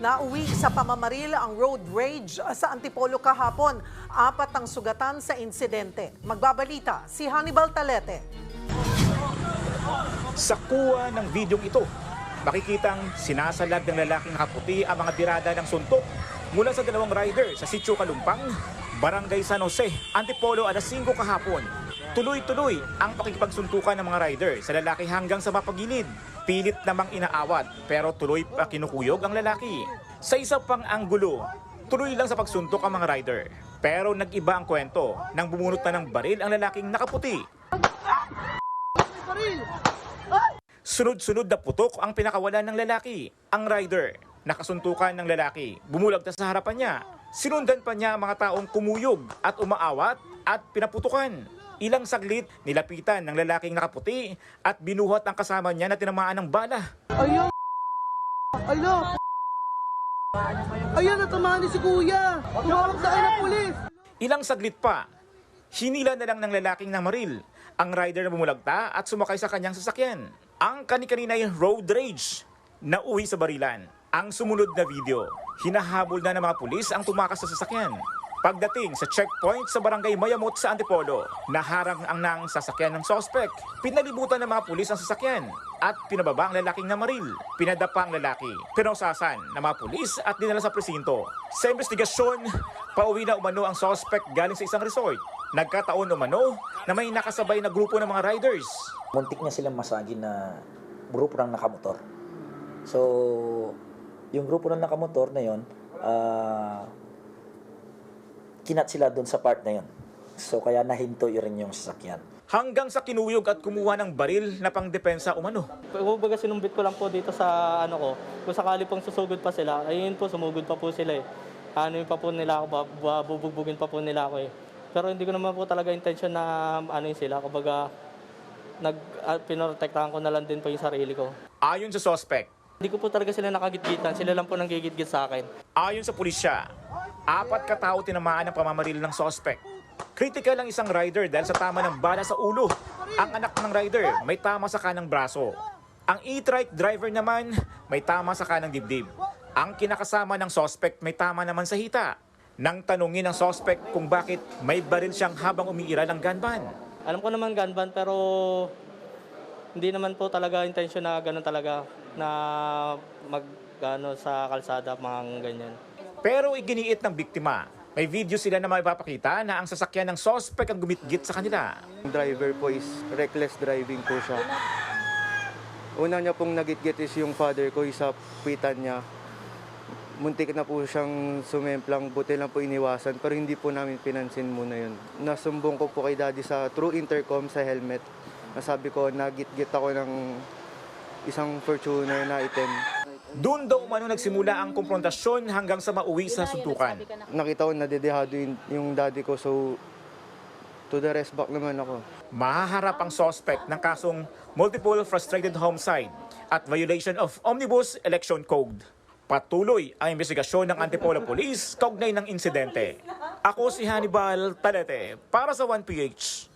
Nauwi sa pamamaril ang road rage sa Antipolo kahapon. 4 ang sugatan sa insidente. Magbabalita si Hannibal Talete. Sa kuha ng videong ito, makikitang sinasalag ng lalaking nakaputi ang mga birada ng suntok mula sa 2 rider sa Sitio Kalumpang, Barangay San Jose, Antipolo alas 5 kahapon. Tuloy-tuloy ang pakikipagsuntukan ng mga rider sa lalaki hanggang sa mapagilid. Pilit namang inaawat pero tuloy pa kinukuyog ang lalaki. Sa isa pang anggulo, tuloy lang sa pagsuntok ang mga rider. Pero nag-iba ang kwento nang bumunot na ng baril ang lalaking nakaputi. Sunod-sunod na putok ang pinakawalan ng lalaki. Ang rider, nakasuntukan ng lalaki, bumulagta sa harapan niya. Sinundan pa niya ang mga taong kumuyog at umaawat at pinaputukan. Ilang saglit, nilapitan ng lalaking nakaputi at binuhat ang kasama niya na tinamaan ng bala. Ayaw! Ayaw! Ayaw, natamaan ni si Kuya! Tumawag sa akin ng pulis! Ilang saglit pa, hinila na lang ng lalaking namaril ang rider na bumulagta at sumakay sa kanyang sasakyan. Ang kani-kanina'y road rage na uwi sa barilan. Ang sumunod na video, hinahabol na ng mga pulis ang tumakas sa sasakyan. Pagdating sa checkpoint sa Barangay Mayamot sa Antipolo, naharang ang sasakyan ng sospek. Pinalibutan ng mga pulis ang sasakyan at pinababa ang lalaking namaril. Pinadapa ang lalaki, pinausasan ng mga pulis at dinala sa presinto. Sa investigasyon, pauwi na umano ang sospek galing sa isang resort. Nagkataon umano na may nakasabay na grupo ng mga riders. Muntik na silang masagin na grupo ng nakamotor. So, yung grupo ng nakamotor na yon, kinat sila doon sa part na yon. So, kaya nahinto rin yung sasakyan. Hanggang sa kinuyog at kumuha ng baril na pangdepensa umano. Kumbaga sinumbit ko lang po dito sa ano ko, kung sakali pong susugod pa sila, ayun po, sumugod pa po sila eh. Ano pa po nila ako, bubugbugin pa po nila ako eh. Pero hindi ko naman po talaga intention na ano yun sila, kumbaga pinoprotektahan ko na lang din po yung sarili ko. Ayon sa suspect, Hindi ko po talaga sila nakagitgitan, sila lang po nang gigitgit sa akin. ayon sa pulisya, 4 katao tinamaan ng pamamaril ng suspect. Critical ang isang rider dahil sa tama ng bala sa ulo. Ang anak ng rider may tama sa kanang braso. Ang e-trike driver naman may tama sa kanang dibdib. Ang kinakasama ng suspect may tama naman sa hita. Nang tanungin ng suspect kung bakit may baril siyang habang umiiral ng gunman. Alam ko naman gunban pero hindi naman po talaga intention na gano'n talaga na sa kalsada mga ganyan. Pero iginiit ng biktima, may video sila na maipapakita na ang sasakyan ng suspect ang gumitgit sa kanila. Yung driver po is reckless driving po siya. Una niya pong nagitgit is yung father ko, sa puwitan niya. Muntik na po siyang sumemplang, buti lang po iniwasan, pero hindi po namin pinansin muna yun. Nasumbong ko po kay daddy sa through intercom sa helmet. Nasabi ko, nagitgit ako ng isang Fortuner na item. Doon daw umano nagsimula ang konfrontasyon hanggang sa mauwi sa suntukan. Nakita ko nadedehado yung daddy ko, so to the rest back naman ako. Mahaharap ang suspect ng kasong multiple frustrated homicide at violation of Omnibus Election Code. Patuloy ang investigasyon ng Antipolo Police kaugnay ng insidente. Ako si Hannibal Talete para sa 1PH.